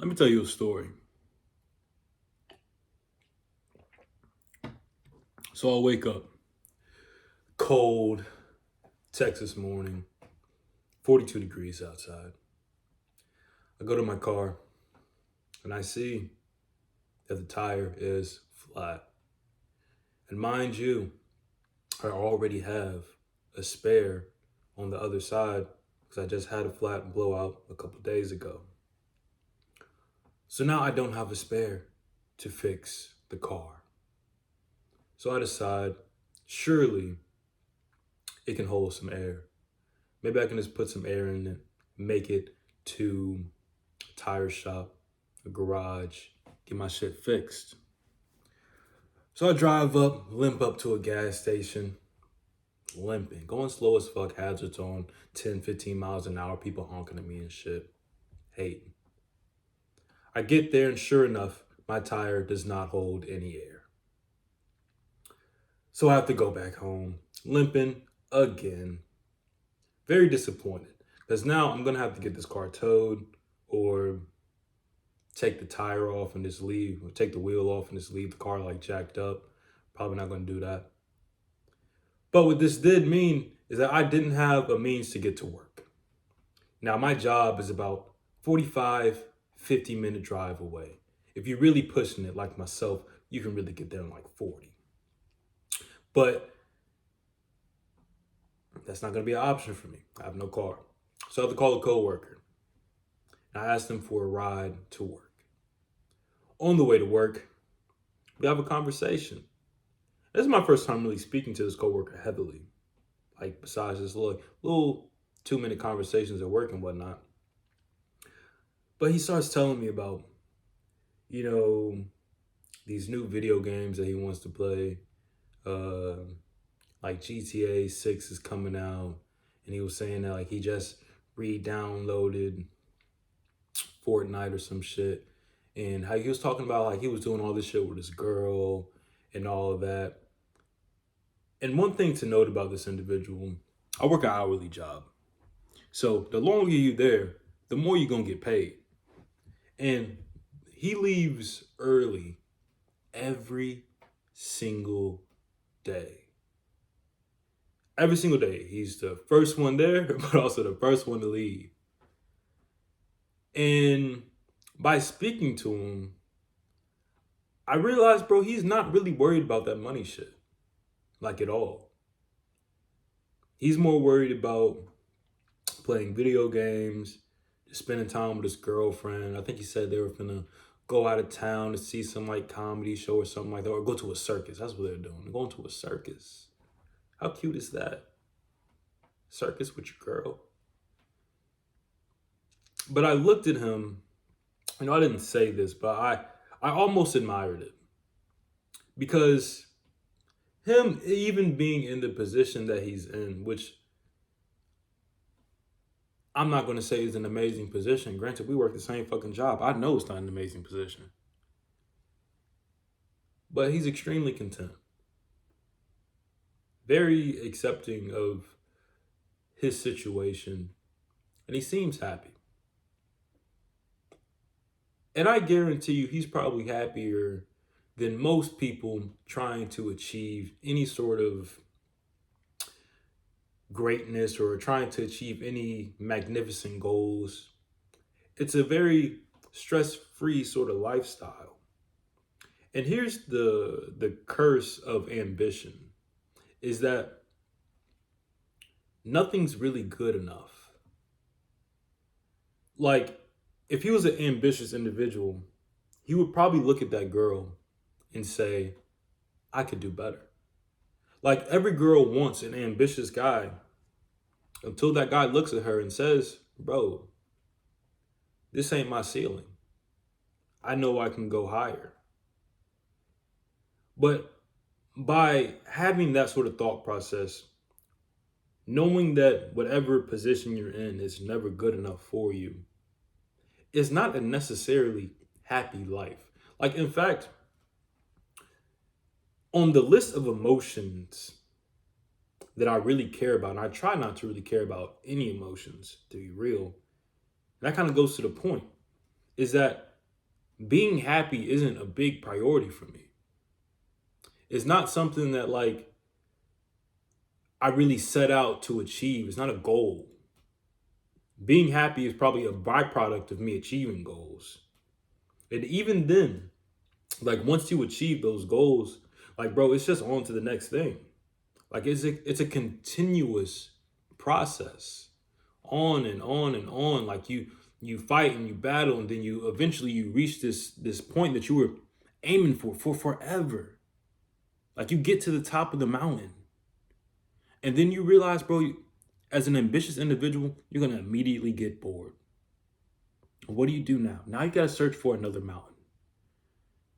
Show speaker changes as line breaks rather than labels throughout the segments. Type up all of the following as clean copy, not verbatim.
Let me tell you a story. So I wake up, cold Texas morning, 42 degrees outside. I go to my car and I see that the tire is flat. And mind you, I already have a spare on the other side because I just had a flat blowout a couple days ago. So now I don't have a spare to fix the car. So I decide, surely it can hold some air. Maybe I can just put some air in it, make it to a tire shop, a garage, get my shit fixed. So I drive up, limp up to a gas station, limping, going slow as fuck, hazards on 10, 15 miles an hour, people honking at me and shit. Hating. I get there and sure enough, my tire does not hold any air. So I have to go back home, limping again. Very disappointed because now I'm gonna have to get this car towed or take the tire off and just leave, or take the wheel off and just leave the car like jacked up. Probably not gonna do that. But what this did mean is that I didn't have a means to get to work. Now my job is about 45, 50-minute drive away. If you're really pushing it like myself, you can really get there in like 40. But that's not gonna be an option for me. I have no car. So I have to call a coworker. And I asked him for a ride to work. On the way to work, we have a conversation. This is my first time really speaking to this coworker heavily. Like besides this little 2-minute conversations at work and whatnot. But he starts telling me about, you know, these new video games that he wants to play. Like GTA 6 is coming out. And he was saying that like he just re-downloaded Fortnite or some shit. And how he was talking about like he was doing all this shit with his girl and all of that. And one thing to note about this individual, I work an hourly job. So the longer you're there, the more you're going to get paid. And he leaves early every single day. Every single day. He's the first one there, but also the first one to leave. And by speaking to him, I realized, bro, he's not really worried about that money shit. Like at all. He's more worried about playing video games, just spending time with his girlfriend. I think he said they were gonna go out of town to see some like comedy show or something like that, or go to a circus. That's what they're doing. They're going to a circus. How cute is that? Circus with your girl. But I looked at him, I didn't say this, but I almost admired it. Because him even being in the position that he's in, which I'm not going to say is an amazing position. Granted, we work the same fucking job. I know it's not an amazing position. But he's extremely content. Very accepting of his situation. And he seems happy. And I guarantee you he's probably happier than most people trying to achieve any sort of greatness or trying to achieve any magnificent goals. It's a very stress-free sort of lifestyle. And here's the curse of ambition is that nothing's really good enough. Like if he was an ambitious individual, he would probably look at that girl and say, I could do better. Like every girl wants an ambitious guy until that guy looks at her and says, bro, this ain't my ceiling. I know I can go higher. But by having that sort of thought process, knowing that whatever position you're in is never good enough for you, is not a necessarily happy life. Like, in fact, on the list of emotions that I really care about, and I try not to really care about any emotions, to be real, and that kind of goes to the point, is that being happy isn't a big priority for me. It's not something that like I really set out to achieve. It's not a goal. Being happy is probably a byproduct of me achieving goals. And even then, like once you achieve those goals, like bro, it's just on to the next thing. Like it's a continuous process, on and on and on. Like you fight and you battle, and then you eventually you reach this point that you were aiming for forever. Like you get to the top of the mountain, and then you realize, bro, as an ambitious individual, you're gonna immediately get bored. What do you do now? Now you gotta search for another mountain.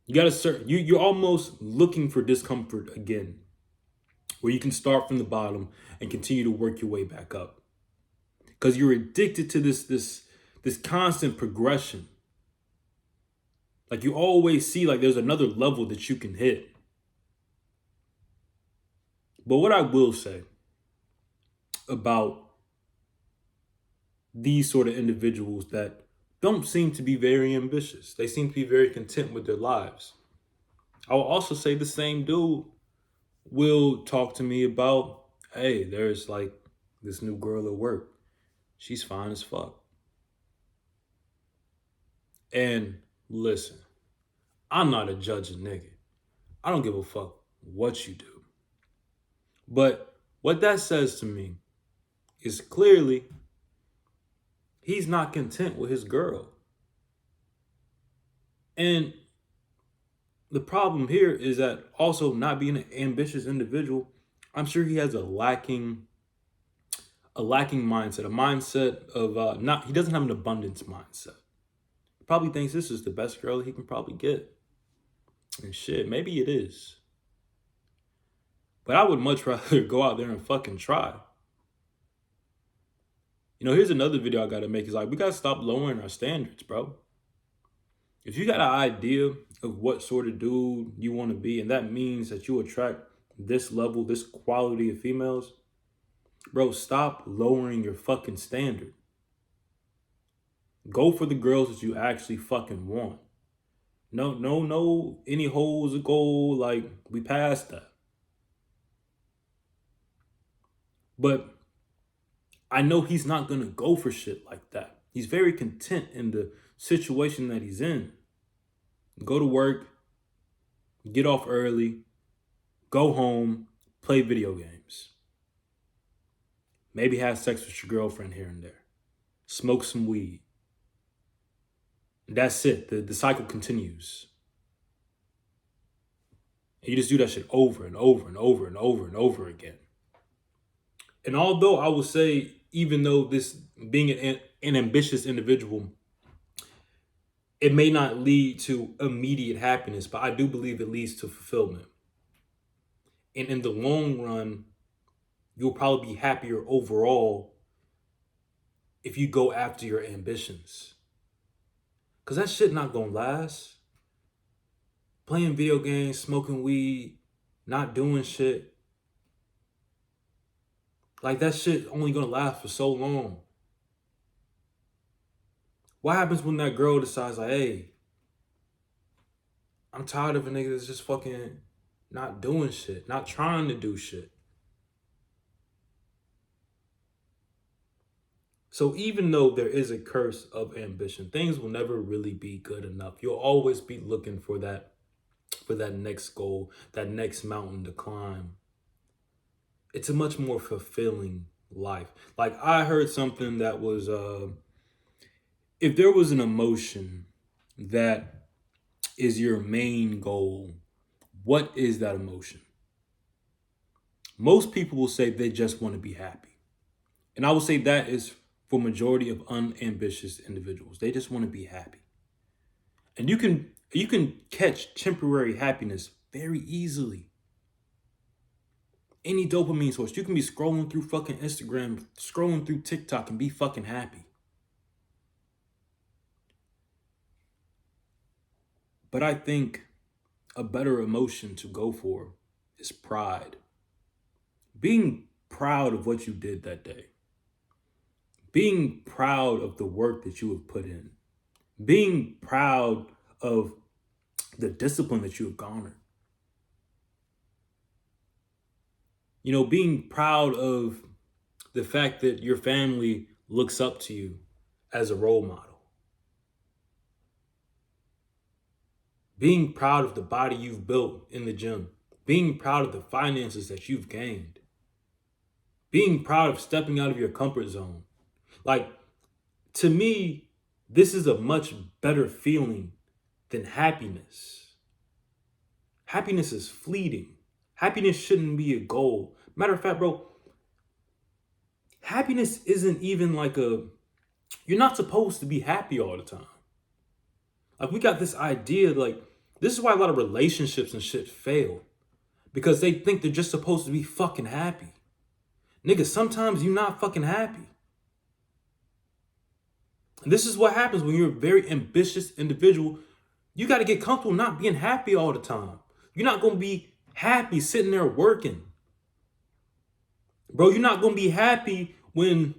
You gotta search. You're almost looking for discomfort again, where you can start from the bottom and continue to work your way back up. Because you're addicted to this constant progression. Like you always see like there's another level that you can hit. But what I will say about these sort of individuals that don't seem to be very ambitious, they seem to be very content with their lives. I will also say the same dude will talk to me about, hey, there's like this new girl at work. She's fine as fuck. And listen, I'm not a judging nigga. I don't give a fuck what you do. But what that says to me is clearly he's not content with his girl. And the problem here is that also not being an ambitious individual, I'm sure he has a lacking mindset, a mindset of not he doesn't have an abundance mindset. He probably thinks this is the best girl he can probably get. And shit, maybe it is. But I would much rather go out there and fucking try. You know, here's another video I gotta make. Is like we gotta stop lowering our standards, bro. If you got an idea of what sort of dude you want to be, and that means that you attract this level, this quality of females, bro, stop lowering your fucking standard. Go for the girls that you actually fucking want. No, any holes a goal, like we passed that. But I know he's not gonna go for shit like that. He's very content in the situation that he's in. Go to work, get off early, go home, play video games. Maybe have sex with your girlfriend here and there. Smoke some weed. That's it. The cycle continues. And you just do that shit over and over and over and over and over again. And although I will say, even though this being an ambitious individual, it may not lead to immediate happiness, but I do believe it leads to fulfillment. And in the long run, you'll probably be happier overall if you go after your ambitions. Because that shit not gonna last. Playing video games, smoking weed, not doing shit. Like that shit only gonna last for so long. What happens when that girl decides like, hey, I'm tired of a nigga that's just fucking not doing shit, not trying to do shit. So even though there is a curse of ambition, things will never really be good enough. You'll always be looking for that next goal, that next mountain to climb. It's a much more fulfilling life. Like I heard something that was if there was an emotion that is your main goal, what is that emotion? Most people will say they just want to be happy. And I would say that is for majority of unambitious individuals. They just want to be happy. And you can catch temporary happiness very easily. Any dopamine source. You can be scrolling through fucking Instagram, scrolling through TikTok and be fucking happy. But I think a better emotion to go for is pride. Being proud of what you did that day. Being proud of the work that you have put in. Being proud of the discipline that you have garnered. You know, being proud of the fact that your family looks up to you as a role model. Being proud of the body you've built in the gym. Being proud of the finances that you've gained. Being proud of stepping out of your comfort zone. Like, to me, this is a much better feeling than happiness. Happiness is fleeting. Happiness shouldn't be a goal. Matter of fact, bro, happiness isn't even like you're not supposed to be happy all the time. Like, we got this idea, like, this is why a lot of relationships and shit fail. Because they think they're just supposed to be fucking happy. Nigga, sometimes you're not fucking happy. And this is what happens when you're a very ambitious individual. You got to get comfortable not being happy all the time. You're not going to be happy sitting there working. Bro, you're not going to be happy when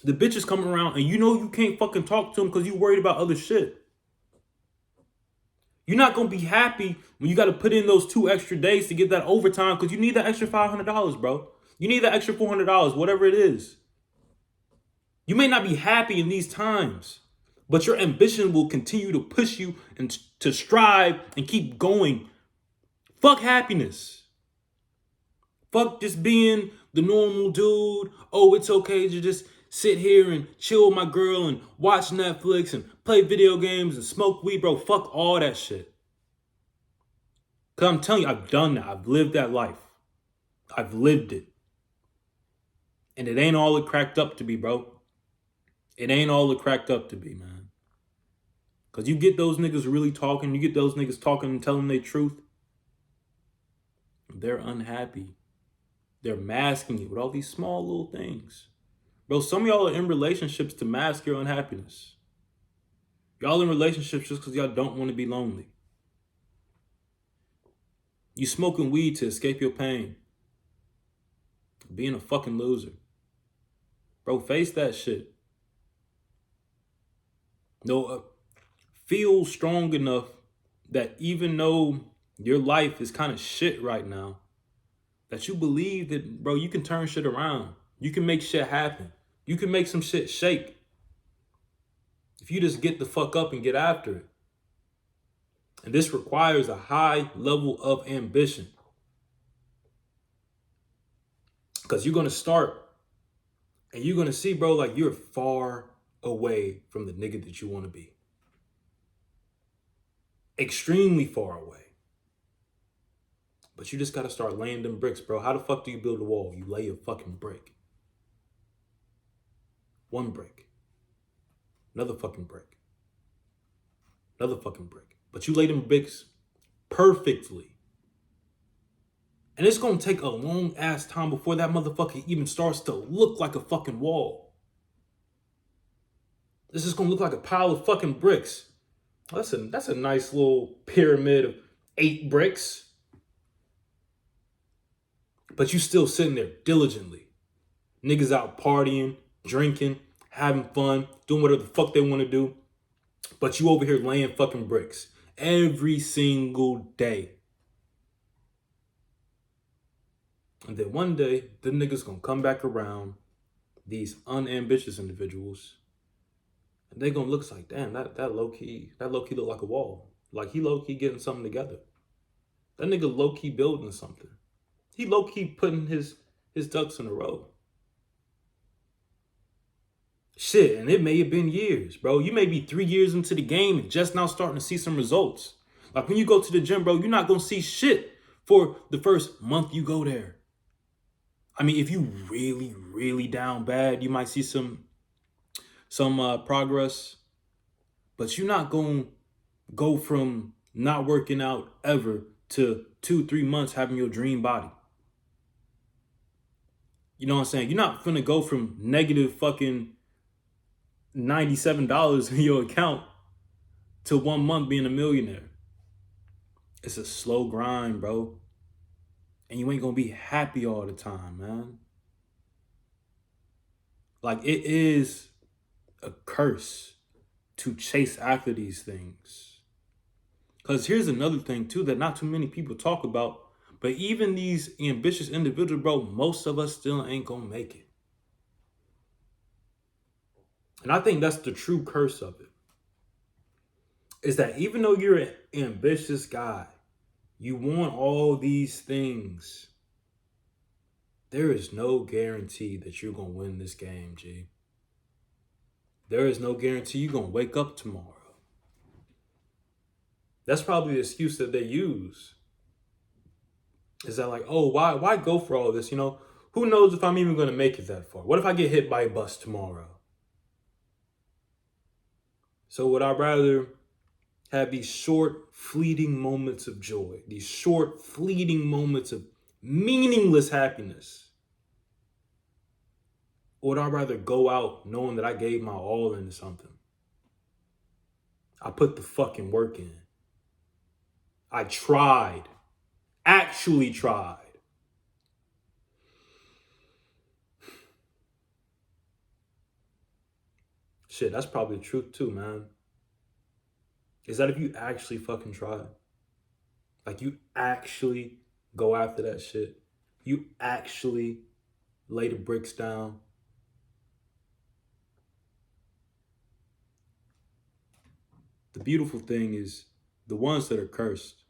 the bitches come around and you know you can't fucking talk to them because you're worried about other shit. You're not going to be happy when you got to put in those 2 extra days to get that overtime because you need that extra $500, bro. You need that extra $400, whatever it is. You may not be happy in these times, but your ambition will continue to push you and to strive and keep going. Fuck happiness. Fuck just being the normal dude. Oh, it's okay to just sit here and chill with my girl and watch Netflix and play video games and smoke weed, bro. Fuck all that shit. Because I'm telling you, I've done that. I've lived that life. I've lived it. And it ain't all it cracked up to be, bro. It ain't all it cracked up to be, man. Because you get those niggas really talking, you get those niggas talking and telling their truth. They're unhappy. They're masking it with all these small little things. Bro, some of y'all are in relationships to mask your unhappiness. Y'all in relationships just because y'all don't want to be lonely. You smoking weed to escape your pain. Being a fucking loser. Bro, face that shit. No, feel strong enough that even though your life is kind of shit right now, that you believe that, bro, you can turn shit around. You can make shit happen. You can make some shit shake. If you just get the fuck up and get after it. And this requires a high level of ambition. Because you're going to start and you're going to see, bro, like you're far away from the nigga that you want to be. Extremely far away. But you just got to start laying them bricks, bro. How the fuck do you build a wall? You lay a fucking brick. One brick. Another fucking brick. Another fucking brick. But you lay them bricks perfectly. And it's going to take a long ass time before that motherfucker even starts to look like a fucking wall. This is going to look like a pile of fucking bricks. That's a nice little pyramid of 8 bricks. But you still sitting there diligently. Niggas out partying, drinking, having fun, doing whatever the fuck they want to do. But you over here laying fucking bricks every single day. And then one day, the niggas gonna come back around, these unambitious individuals, and they gonna look like, damn, that low-key look like a wall. Like he low-key getting something together. That nigga low-key building something. He low-key putting his ducks in a row. Shit, and it may have been years, bro. You may be 3 years into the game and just now starting to see some results. Like when you go to the gym, bro, you're not gonna see shit for the first month you go there. I mean, if you really, really down bad, you might see some progress. But you're not going to go from not working out ever to 2-3 months having your dream body. You know what I'm saying? You're not going to go from negative fucking $97 in your account to 1 month being a millionaire. It's a slow grind, bro. And you ain't going to be happy all the time, man. Like, it is a curse to chase after these things. Because here's another thing too that not too many people talk about. But even these ambitious individuals, bro, most of us still ain't gonna make it. And I think that's the true curse of it. Is that even though you're an ambitious guy, you want all these things, there is no guarantee that you're gonna win this game, G. There is no guarantee you're gonna wake up tomorrow. That's probably the excuse that they use. Is that like, oh, why go for all this? You know, who knows if I'm even gonna make it that far? What if I get hit by a bus tomorrow? So would I rather have these short, fleeting moments of joy, these short, fleeting moments of meaningless happiness? Or would I rather go out knowing that I gave my all into something? I put the fucking work in. I tried, actually tried. Shit, that's probably the truth too, man. Is that if you actually fucking try, like you actually go after that shit, you actually lay the bricks down. The beautiful thing is the ones that are cursed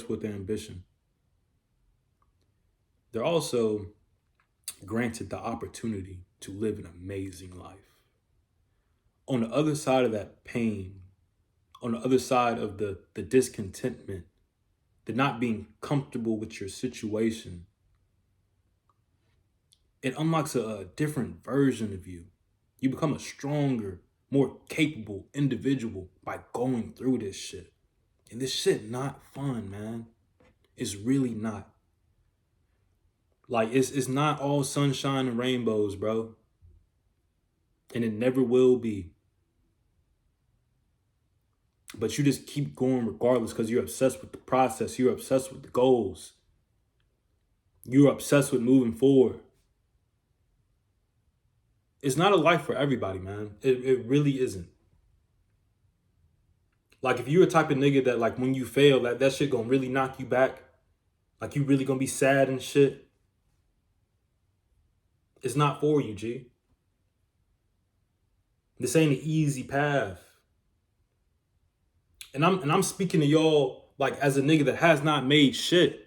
with ambition, they're also granted the opportunity to live an amazing life. On the other side of that pain, on the other side of the discontentment, the not being comfortable with your situation, it unlocks a different version of you. You become a stronger, more capable individual by going through this shit. And this shit not fun, man. It's really not. Like, it's not all sunshine and rainbows, bro. And it never will be. But you just keep going regardless because you're obsessed with the process. You're obsessed with the goals. You're obsessed with moving forward. It's not a life for everybody, man. It really isn't. Like, if you're a type of nigga that, like, when you fail, that shit gonna really knock you back, like, you really gonna be sad and shit, it's not for you, G. This ain't an easy path. And I'm speaking to y'all, like, as a nigga that has not made shit.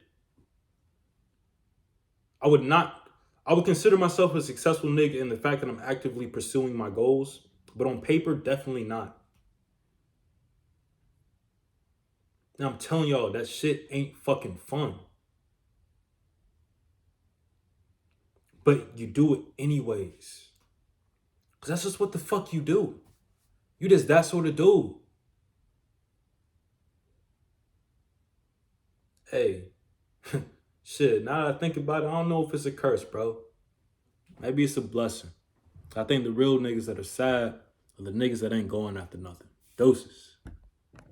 I would consider myself a successful nigga in the fact that I'm actively pursuing my goals, but on paper, definitely not. And I'm telling y'all, that shit ain't fucking fun. But you do it anyways. Because that's just what the fuck you do. You just that sort of dude. Hey, shit, now that I think about it, I don't know if it's a curse, bro. Maybe it's a blessing. I think the real niggas that are sad are the niggas that ain't going after nothing. Doses.